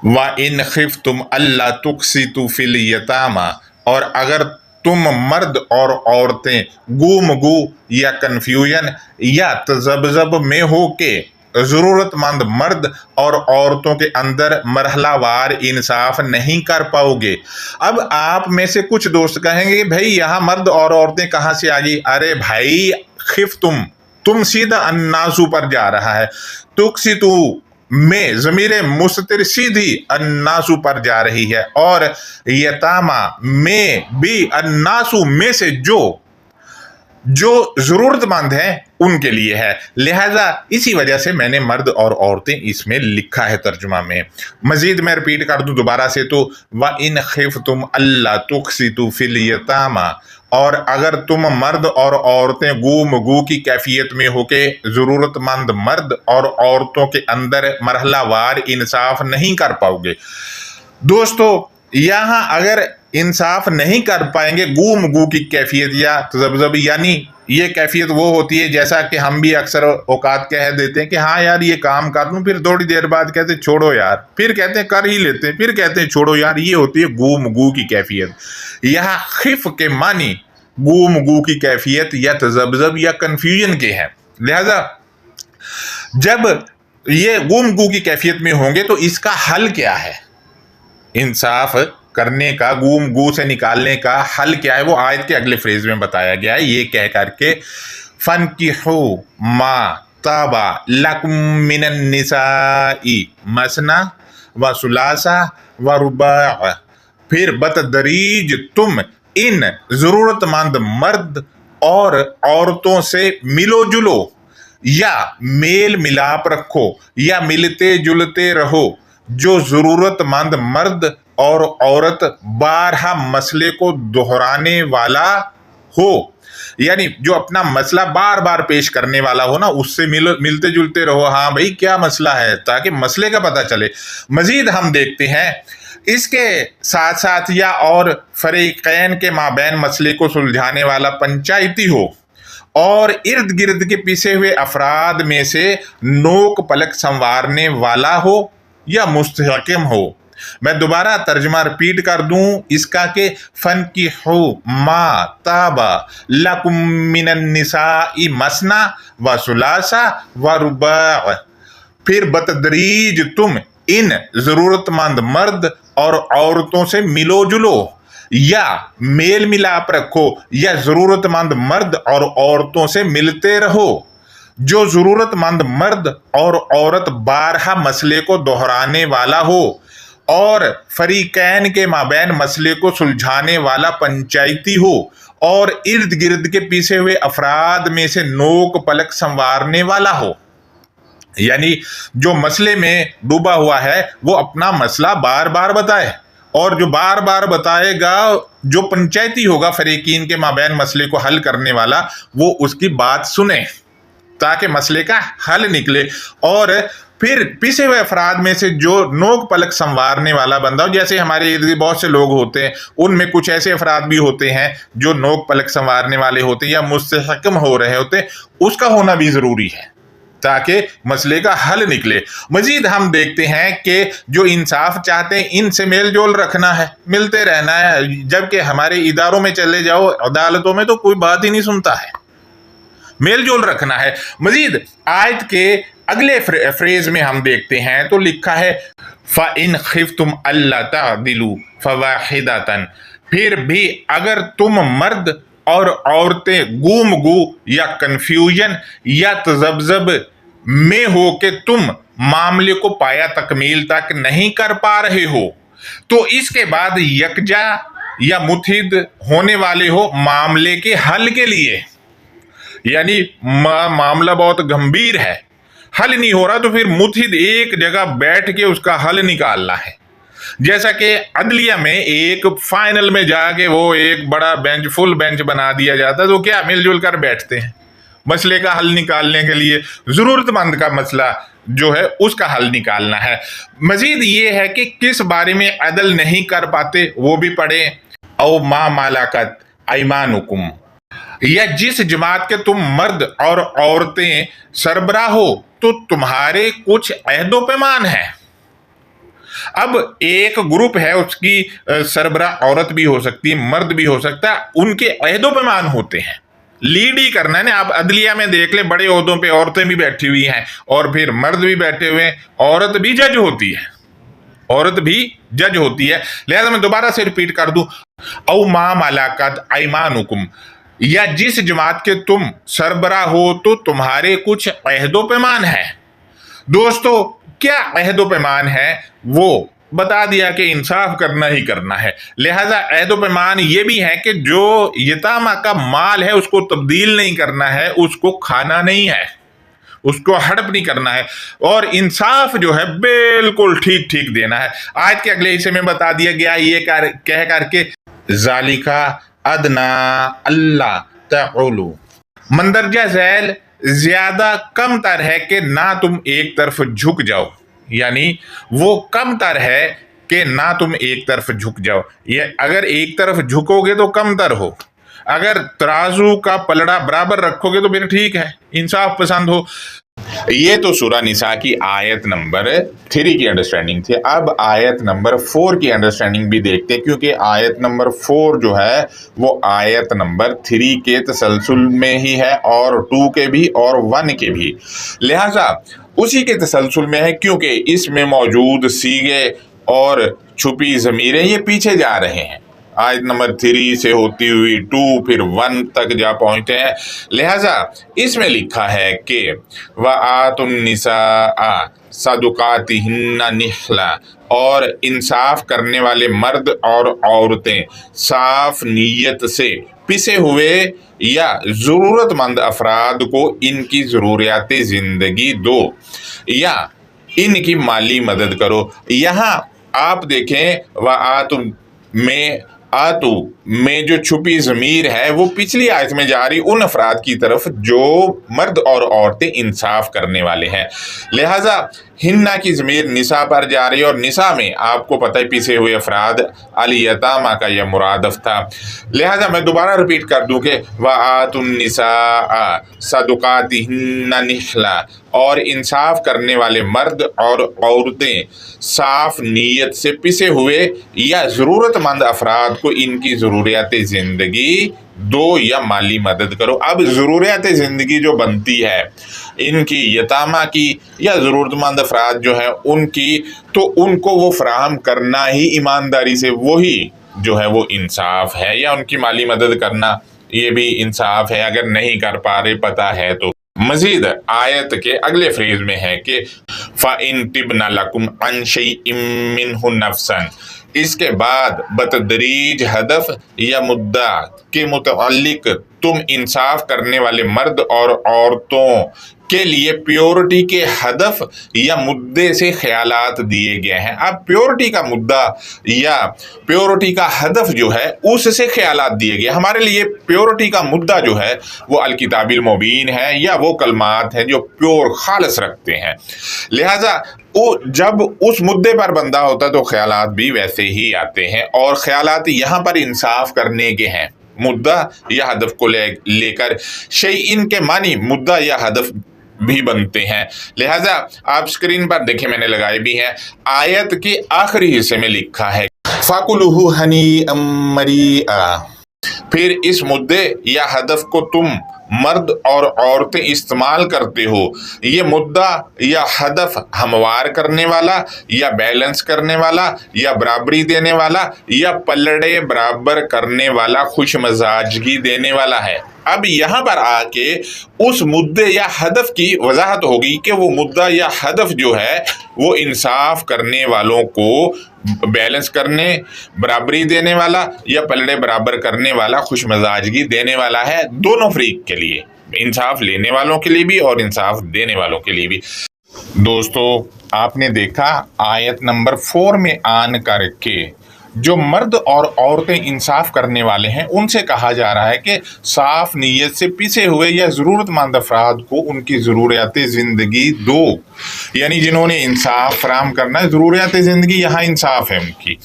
व इन खिफ्तुम अल्ला तुक़सितु फिल यतामा, और अगर तुम मर्द और औरतें गुमगु या कन्फ्यूजन या तज़ब्ज़ब में हो के ज़रूरतमंद मर्द और औरतों के अंदर मरहलावार इंसाफ नहीं कर पाओगे। अब आप में से कुछ दोस्त कहेंगे भाई यहाँ मर्द और औरतें कहाँ से आ गई? अरे भाई खिफ तुम सीधा अन्नासु पर जा रहा है। तुक्सितु में ज़मीर मुस्तिर सीधी अन्नासु पर जा रही है और यतामा में भी अन्नासु में से जो ज़रूरतमंद हैं उनके लिए है। लिहाजा इसी वजह से मैंने मर्द और औरतें इसमें लिखा है तर्जुमा में। मज़ीद मैं रिपीट कर दूं दोबारा से तो व इन खिफ्तुम अल्ला तुक़सितु फिल यतामा, और अगर तुम मर्द और औरतें गुमगू की कैफियत में होके ज़रूरतमंद मर्द और औरतों के अंदर मरहलावार इंसाफ नहीं कर पाओगे। दोस्तों यहाँ अगर इंसाफ नहीं कर पाएंगे, गुमगू की कैफियत या तज़ब्ज़ब, यानी ये कैफियत वो होती है जैसा कि हम भी अक्सर औकात कह देते हैं कि हाँ यार ये काम कर लूँ, फिर थोड़ी देर बाद कहते हैं छोड़ो यार, फिर कहते हैं कर ही लेते हैं, फिर कहते हैं छोड़ो यार। ये होती है गुमगू की कैफियत। यहाँ खिफ के मानी गुमगू की कैफियत या तज़ब्ज़ब या कन्फ्यूजन के हैं। लिहाजा जब ये गुमगू की कैफियत में होंगे तो इसका हल क्या है? इंसाफ करने का, गुमगू से निकालने का हल क्या है वो आयत के अगले फ्रेज में बताया गया है। ये कह करके फनकिहू मा ताबा लकुम मिनन निसाई मसना व सुलासा व रुबा, फिर बतदरीज तुम इन ज़रूरतमंद मर्द और औरतों से मिलो जुलो या मेल मिलाप रखो या मिलते जुलते रहो। जो ज़रूरतमंद मर्द और औरत बारहा मसले को दोहराने वाला हो, यानी जो अपना मसला बार बार पेश करने वाला हो ना, उससे मिलते जुलते रहो। हाँ भाई क्या मसला है, ताकि मसले का पता चले। मजीद हम देखते हैं इसके साथ साथ या और फरीकैन के माबैन मसले को सुलझाने वाला पंचायती हो और इर्द गिर्द के पिसे हुए अफराद में से नोक पलक संवारने वाला हो या मुस्तहकम हो। मैं दोबारा तर्जमा रिपीट कर दूं इसका कि फन की हो मा ताबा लकुम मिनन निसाई मसना व सुलासा व रुबा, फिर बतदरीज तुम इन ज़रूरतमंद मर्द और औरतों से मिलो जुलो या मेल मिलाप रखो या ज़रूरतमंद मर्द और औरतों से मिलते रहो। जो ज़रूरतमंद मर्द और औरत बारहा मसले को दोहराने वाला हो اور فریقین کے مابین مسئلے کو سلجھانے والا پنچایتی ہو اور ارد گرد کے پیچھے ہوئے افراد میں سے نوک پلک سنوارنے والا ہو. یعنی جو مسئلے میں ڈوبا ہوا ہے وہ اپنا مسئلہ بار بار بتائے، اور جو بار بار بتائے گا جو پنچایتی ہوگا فریقین کے مابین مسئلے کو حل کرنے والا، وہ اس کی بات سنے تاکہ مسئلے کا حل نکلے. اور پھر پیچھے ہوئے افراد میں سے جو نوک پلک سنوارنے والا بندہ ہو، جیسے ہمارے ارد گرد بہت سے لوگ ہوتے ہیں، ان میں کچھ ایسے افراد بھی ہوتے ہیں جو نوک پلک سنوارنے والے ہوتے ہیں یا مستحکم ہو رہے ہوتے ہیں، اس کا ہونا بھی ضروری ہے تاکہ مسئلے کا حل نکلے. مزید ہم دیکھتے ہیں کہ جو انصاف چاہتے ہیں ان سے میل جول رکھنا ہے، ملتے رہنا ہے، جبکہ ہمارے اداروں میں چلے جاؤ، عدالتوں میں تو کوئی بات ہی نہیں سنتا ہے. میل جول رکھنا ہے. مزید آیت کے اگلے فریز میں ہم دیکھتے ہیں تو لکھا ہے فَإِنْ خِفْتُمْ أَلَّا تَعْدِلُوا فَوَاحِدَةً، پھر بھی اگر تم مرد اور عورتیں گم گو یا کنفیوژن یا تذبذب میں ہو کہ تم معاملے کو پایا تکمیل تک نہیں کر پا رہے ہو، تو اس کے بعد یکجا یا متحد ہونے والے ہو معاملے کے حل کے لیے. یعنی معاملہ بہت گمبھیر ہے، حل نہیں ہو رہا، تو پھر متحد ایک جگہ بیٹھ کے اس کا حل نکالنا ہے. جیسا کہ عدلیہ میں ایک فائنل میں جا کے وہ ایک بڑا بینچ، فل بینچ بنا دیا جاتا ہے، تو کیا مل جل کر بیٹھتے ہیں مسئلے کا حل نکالنے کے لیے. ضرورت مند کا مسئلہ جو ہے اس کا حل نکالنا ہے. مزید یہ ہے کہ کس بارے میں عدل نہیں کر پاتے وہ بھی پڑھیں. او ما ملکت ایمانکم، یا جس جماعت کے تم مرد اور عورتیں سربراہ ہو تو تمہارے کچھ عہد و پیمان ہیں. اب ایک گروپ ہے، اس کی سربراہ عورت بھی ہو سکتی ہے، مرد بھی ہو سکتا ہے، ان کے عہد و پیمان ہوتے ہیں، لیڈ ہی کرنا ہے نا. آپ عدلیہ میں دیکھ لیں، بڑے عہدوں پہ عورتیں بھی بیٹھی ہوئی ہیں اور پھر مرد بھی بیٹھے ہوئے ہیں، عورت بھی جج ہوتی ہے، عورت بھی جج ہوتی ہے. لہذا میں دوبارہ سے ریپیٹ کر دوں، او ما ملکت ایمانکم، یا جس جماعت کے تم سربراہ ہو تو تمہارے کچھ عہد و پیمان ہیں. دوستو کیا عہد و پیمان ہے؟ وہ بتا دیا کہ انصاف کرنا ہی کرنا ہے. لہذا عہد و پیمان یہ بھی ہے کہ جو یتامہ کا مال ہے اس کو تبدیل نہیں کرنا ہے، اس کو کھانا نہیں ہے، اس کو ہڑپ نہیں کرنا ہے، اور انصاف جو ہے بالکل ٹھیک ٹھیک دینا ہے. آیت کے اگلے حصے میں بتا دیا گیا یہ کہہ کر کے ذالک ادنا اللہ تعولو، مندرجہ ذیل زیادہ کم تر ہے کہ نہ تم ایک طرف جھک جاؤ. یعنی وہ کم تر ہے کہ نہ تم ایک طرف جھک جاؤ. یہ اگر ایک طرف جھکو گے تو کم تر ہو، اگر ترازو کا پلڑا برابر رکھو گے تو پھر ٹھیک ہے، انصاف پسند ہو. یہ تو سورہ نساء کی آیت نمبر 3 کی انڈرسٹینڈنگ تھی. اب آیت نمبر 4 کی انڈرسٹینڈنگ بھی دیکھتے ہیں، کیونکہ آیت نمبر 4 جو ہے وہ آیت نمبر 3 کے تسلسل میں ہی ہے، اور 2 کے بھی اور 1 کے بھی. لہٰذا اسی کے تسلسل میں ہے، کیونکہ اس میں موجود صیغے اور چھپی ضمیریں یہ پیچھے جا رہے ہیں. آیت نمبر 3 سے ہوتی ہوئی 2 پھر 1 تک جا پہنچتے ہیں. لہٰذا اس میں لکھا ہے کہ وَآتُوا النِّسَاءَ صَدُقَاتِهِنَّ نِحْلًا، اور انصاف کرنے والے مرد اور عورتیں صاف نیت سے پسے ہوئے یا ضرورت مند افراد کو ان کی ضروریات زندگی دو یا ان کی مالی مدد کرو. یہاں آپ دیکھیں وَآتُوا آتو میں جو چھپی ضمیر ہے وہ پچھلی آیت میں جا رہی ان افراد کی طرف جو مرد اور عورتیں انصاف کرنے والے ہیں. لہٰذا ہنہ کی ضمیر نساء پر جا رہی ہے، اور نساء میں آپ کو پتہ ہے پیچھے ہوئے افراد الیتامہ کا یہ مرادف تھا. لہٰذا میں دوبارہ ریپیٹ کر دوں کہ وَآتُوا النِّسَاءَ صَدُقَاتِهِنَّ نِحْلًا، اور انصاف کرنے والے مرد اور عورتیں صاف نیت سے پسے ہوئے یا ضرورت مند افراد کو ان کی ضروریات زندگی دو یا مالی مدد کرو. اب ضروریات زندگی جو بنتی ہے ان کی، یتامہ کی یا ضرورت مند افراد جو ہیں ان کی، تو ان کو وہ فراہم کرنا ہی ایمانداری سے وہی جو ہے وہ انصاف ہے، یا ان کی مالی مدد کرنا یہ بھی انصاف ہے اگر نہیں کر پا رہے پتہ ہے تو. मजीद आयत के अगले फ्रेज में है कि फ़इन तिब्ना लकुम अन शैइन मिन्हु नफ्सन, इसके बाद बतदरीज हदफ या मुद्दा के मुतअल्लिक तुम इंसाफ करने वाले मर्द और औरतों के लिए प्योरिटी के हदफ या मुद्दे से ख्यालात दिए गए हैं। अब प्योरिटी का मुद्दा या प्योरिटी का हदफ जो है उससे ख्यालात दिए गए। हमारे लिए प्योरिटी का मुद्दा जो है वो अल किताबिल मुबीन है, या वो कलमात हैं जो प्योर खालिस रखते हैं। लिहाजा जब उस मुद्दे पर बंदा होता है तो ख्यालात भी वैसे ही आते हैं, और ख्यालात यहाँ पर इंसाफ करने के हैं। मुद्दा या हदफ को लेकर शैइन के मानी मुद्दा या हदफ भी बनते हैं। लिहाजा आप स्क्रीन पर देखें, मैंने लगाए भी हैं। आयत के आखिरी हिस्से में लिखा है फाकुलुहु हनीअम मरीआ, फिर इस मुद्दे या हदफ को तुम मर्द और औरतें इस्तेमाल करते हो। ये मुद्दा या हदफ हमवार करने वाला या बैलेंस करने वाला या बराबरी देने वाला या पलड़े बराबर करने वाला, खुश मजाजगी देने वाला है। अब यहाँ पर आके उस मुद्दे या हदफ की वजाहत होगी कि वो मुद्दा या हदफ जो है वो इंसाफ करने वालों को बैलेंस करने, बराबरी देने वाला या पलड़े बराबर करने वाला, खुश मजाजगी देने वाला है, दोनों फरीक के लिए, इंसाफ लेने वालों के लिए भी और इंसाफ देने वालों के लिए भी। दोस्तों, आपने देखा आयत नंबर 4 में आन करके जो मर्द और औरतें इंसाफ करने वाले हैं उनसे कहा जा रहा है कि साफ नीयत से पिसे हुए या ज़रूरतमंद अफराद को उनकी ज़रूरियात ज़िंदगी दो, यानी जिन्होंने इंसाफ फराम करना है, ज़रूरियात ज़िंदगी यहाँ इंसाफ है उनकी।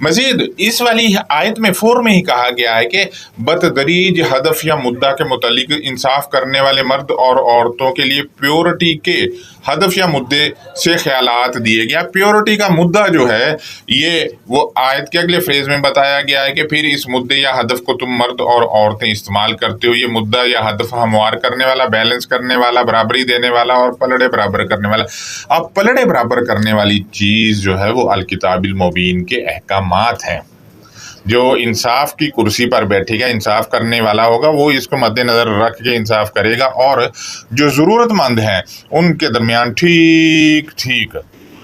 मज़ीद इस वाली आयत में 4 में ही कहा गया है कि बतदरीज हदफ या मुद्दा के मुतालिक इंसाफ करने वाले मर्द और औरतों के लिए प्योरिटी के हदफ या मुद्दे से ख्यालात दिए गया। प्योरिटी का मुद्दा जो है ये वो आयत के अगले फ्रेज में बताया गया है कि फिर इस मुद्दे या हदफ को तुम मर्द और औरतें इस्तेमाल करते हो। ये मुद्दा या हदफ हमवार करने वाला, बैलेंस करने वाला, बराबरी देने वाला और पलड़े बराबर करने वाला। अब पलड़े बराबर करने वाली चीज़ जो है वो अल किताबिल मुबीन के अहकामात हैं। जो इंसाफ की कुर्सी पर बैठेगा, इंसाफ करने वाला होगा, वो इसको मद्देनज़र रख के इंसाफ करेगा, और जो ज़रूरतमंद हैं उनके दरमियान ठीक ठीक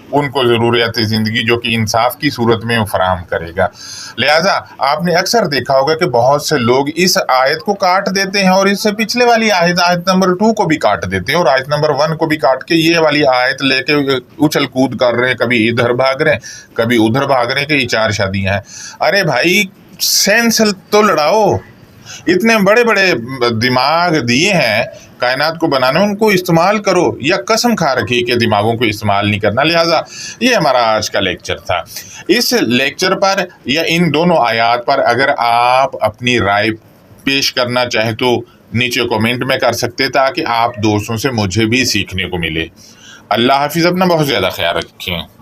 उनको ज़रूरियात ज़िंदगी जो कि इंसाफ की सूरत में फराहम करेगा। लिहाजा आपने अक्सर देखा होगा कि बहुत से लोग इस आयत को काट देते हैं और इससे पिछले वाली आयत नंबर 2 को भी काट देते हैं और आयत नंबर 1 को भी काट के ये वाली आयत लेके उछल कूद कर रहे हैं, कभी इधर भाग रहे हैं, कभी उधर भाग रहे हैं कि ये 4 शादियाँ हैं। अरे भाई, सेंस तो लड़ाओ। इतने बड़े बड़े दिमाग दिए हैं कायनात को बनाने, उनको इस्तेमाल करो, या कसम खा रखी कि दिमागों को इस्तेमाल नहीं करना। लिहाजा ये हमारा आज का लेक्चर था। इस लेक्चर पर या इन दोनों आयात पर अगर आप अपनी राय पेश करना चाहें तो नीचे कमेंट में कर सकते, ताकि आप दोस्तों से मुझे भी सीखने को मिले। अल्लाह हाफिज़, अपना बहुत ज़्यादा ख्याल रखें।